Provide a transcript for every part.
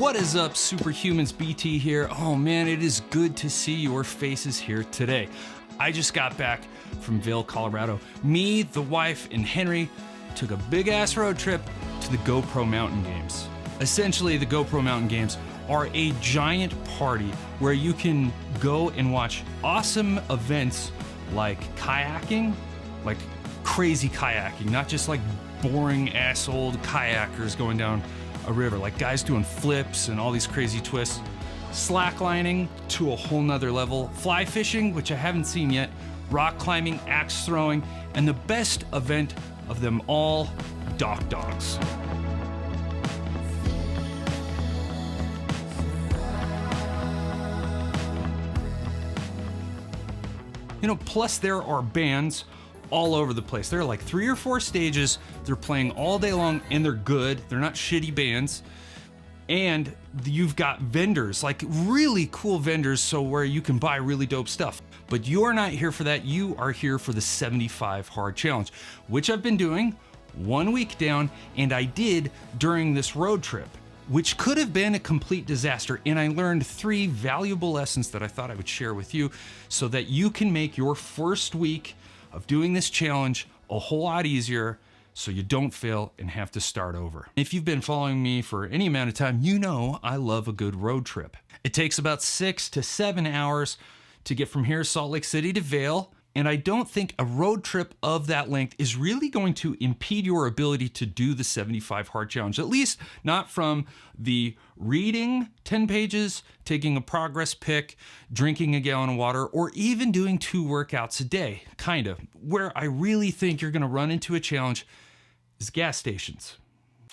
What is up, Superhumans? BT here. Oh man, it is good to see your faces here today. I just got back from Vail, Colorado. Me, the wife, and Henry took a big ass road trip to the GoPro Mountain Games. Essentially, the GoPro Mountain Games are a giant party where you can go and watch awesome events like kayaking, like crazy kayaking, not just like boring ass old kayakers going down a river, like guys doing flips and all these crazy twists, slacklining to a whole nother level, fly fishing, which I haven't seen yet, rock climbing, axe throwing, and the best event of them all, dock dogs. You know, plus there are bands all over the place. There are like 3 or 4 stages. They're playing all day long and they're good. They're not shitty bands. And you've got vendors, like really cool vendors, so where you can buy really dope stuff. But you're not here for that. You are here for the 75 Hard Challenge, which I've been doing 1 week down, and I did during this road trip, which could have been a complete disaster. And I learned 3 valuable lessons that I thought I would share with you so that you can make your first week of doing this challenge a whole lot easier so you don't fail and have to start over. If you've been following me for any amount of time, you know I love a good road trip. It takes about 6 to 7 hours to get from here, Salt Lake City, to Vail. And I don't think a road trip of that length is really going to impede your ability to do the 75 Hard Challenge, at least not from the reading 10 pages, taking a progress pic, drinking a gallon of water, or even doing 2 workouts a day, kind of. Where I really think you're gonna run into a challenge is gas stations.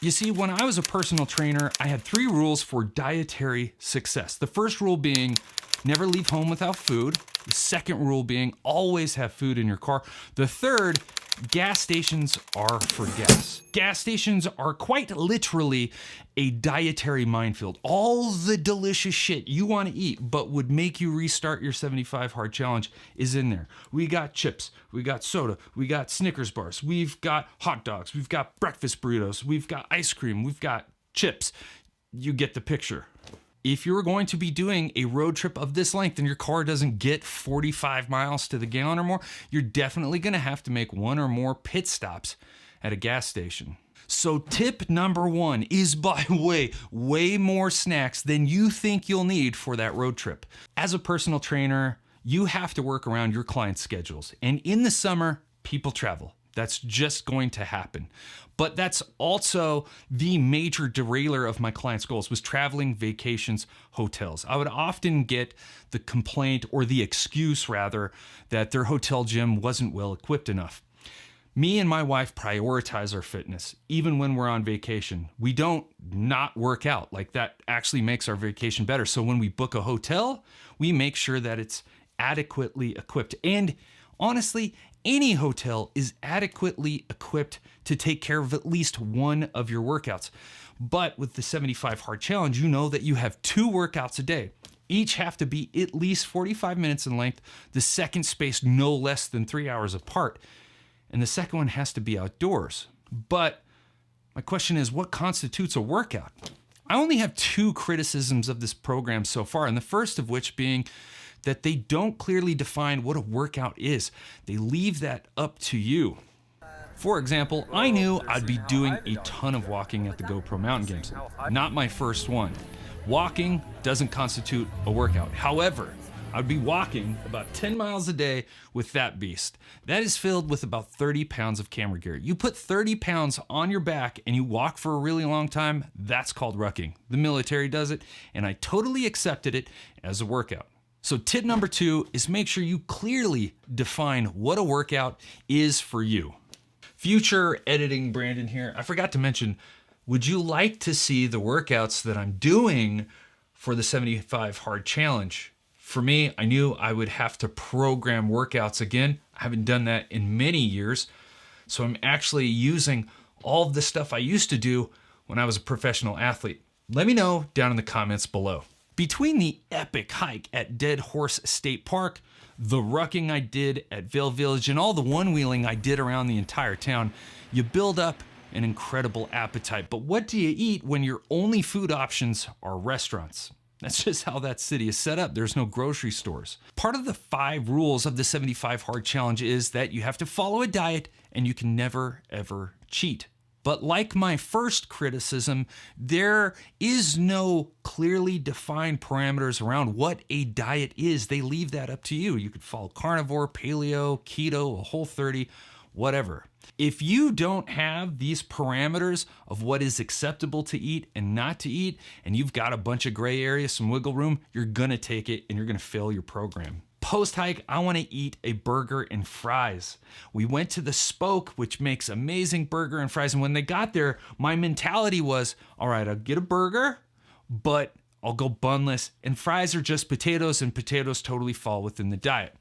You see, when I was a personal trainer, I had 3 rules for dietary success. The first rule being never leave home without food. The second rule being always have food in your car. The third, gas stations are for gas. Gas stations are quite literally a dietary minefield. All the delicious shit you want to eat but would make you restart your 75 Hard Challenge is in there. We got chips, we got soda, we got Snickers bars, we've got hot dogs, we've got breakfast burritos, we've got ice cream, we've got chips. You get the picture. If you're going to be doing a road trip of this length and your car doesn't get 45 miles to the gallon or more, you're definitely going to have to make 1 or more pit stops at a gas station. So tip number 1 is buy way more snacks than you think you'll need for that road trip. As a personal trainer, you have to work around your clients' schedules. And in the summer, people travel. That's just going to happen. But that's also the major derailer of my clients' goals was traveling, vacations, hotels. I would often get the complaint, or the excuse rather, that their hotel gym wasn't well equipped enough. Me and my wife prioritize our fitness, even when we're on vacation. We don't not work out. Like, that actually makes our vacation better. So when we book a hotel, we make sure that it's adequately equipped. And honestly, any hotel is adequately equipped to take care of at least one of your workouts. But with the 75 Hard Challenge, you know that you have 2 workouts a day. Each have to be at least 45 minutes in length, the second spaced no less than 3 hours apart, and the second one has to be outdoors. But my question is, what constitutes a workout? I only have 2 criticisms of this program so far, and the first of which being that they don't clearly define what a workout is. They leave that up to you. For example, I knew I'd be doing a ton of walking at the GoPro Mountain Games. Not my first one. Walking doesn't constitute a workout. However, I'd be walking about 10 miles a day with that beast. That is filled with about 30 pounds of camera gear. You put 30 pounds on your back and you walk for a really long time, that's called rucking. The military does it, and I totally accepted it as a workout. So tip number 2 is make sure you clearly define what a workout is for you. Future editing Brandon here. I forgot to mention, would you like to see the workouts that I'm doing for the 75 Hard Challenge? For me, I knew I would have to program workouts again. I haven't done that in many years. So I'm actually using all of the stuff I used to do when I was a professional athlete. Let me know down in the comments below. Between the epic hike at Dead Horse State Park, the rucking I did at Vail Village, and all the one-wheeling I did around the entire town, you build up an incredible appetite. But what do you eat when your only food options are restaurants? That's just how that city is set up. There's no grocery stores. Part of the 5 rules of the 75 Hard Challenge is that you have to follow a diet and you can never, ever cheat. But like my first criticism, there is no clearly defined parameters around what a diet is. They leave that up to you. You could follow carnivore, paleo, keto, a Whole30, whatever. If you don't have these parameters of what is acceptable to eat and not to eat, and you've got a bunch of gray areas, some wiggle room, you're gonna take it and you're gonna fail your program. Post-hike, I want to eat a burger and fries. We went to the Spoke, which makes amazing burger and fries. And when they got there, my mentality was, all right, I'll get a burger, but I'll go bunless. And fries are just potatoes, and potatoes totally fall within the diet.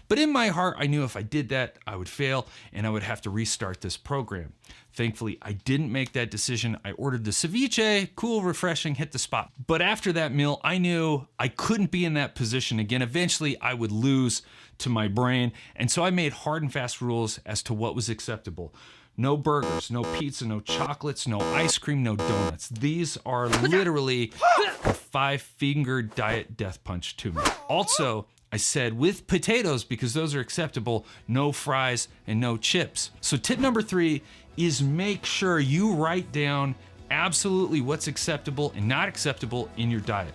But in my heart, I knew if I did that, I would fail and I would have to restart this program. Thankfully, I didn't make that decision. I ordered the ceviche, cool, refreshing, hit the spot. But after that meal, I knew I couldn't be in that position again. Eventually, I would lose to my brain. And so I made hard and fast rules as to what was acceptable. No burgers, no pizza, no chocolates, no ice cream, no donuts. These are literally a 5-finger diet death punch to me. Also, I said with potatoes, because those are acceptable, no fries and no chips. So tip number 3 is make sure you write down absolutely what's acceptable and not acceptable in your diet.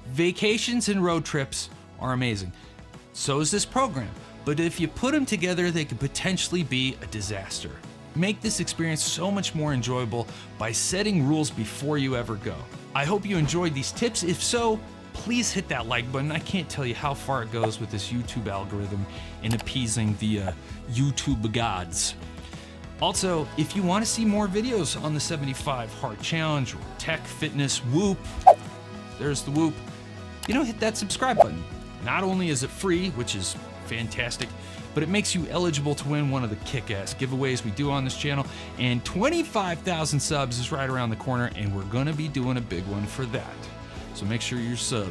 Vacations and road trips are amazing. So is this program. But if you put them together, they could potentially be a disaster. Make this experience so much more enjoyable by setting rules before you ever go. I hope you enjoyed these tips. If so, please hit that like button. I can't tell you how far it goes with this YouTube algorithm in appeasing the YouTube gods. Also, if you want to see more videos on the 75 Hard Challenge or tech, fitness, Whoop, there's the Whoop, hit that subscribe button. Not only is it free, which is fantastic, but it makes you eligible to win one of the kick-ass giveaways we do on this channel, and 25,000 subs is right around the corner, and we're gonna be doing a big one for that. So make sure you're subbed.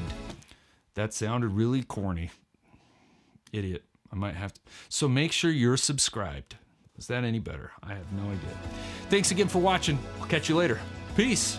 That sounded really corny. Idiot. I might have to. So make sure you're subscribed. Is that any better? I have no idea. Thanks again for watching. I'll catch you later. Peace.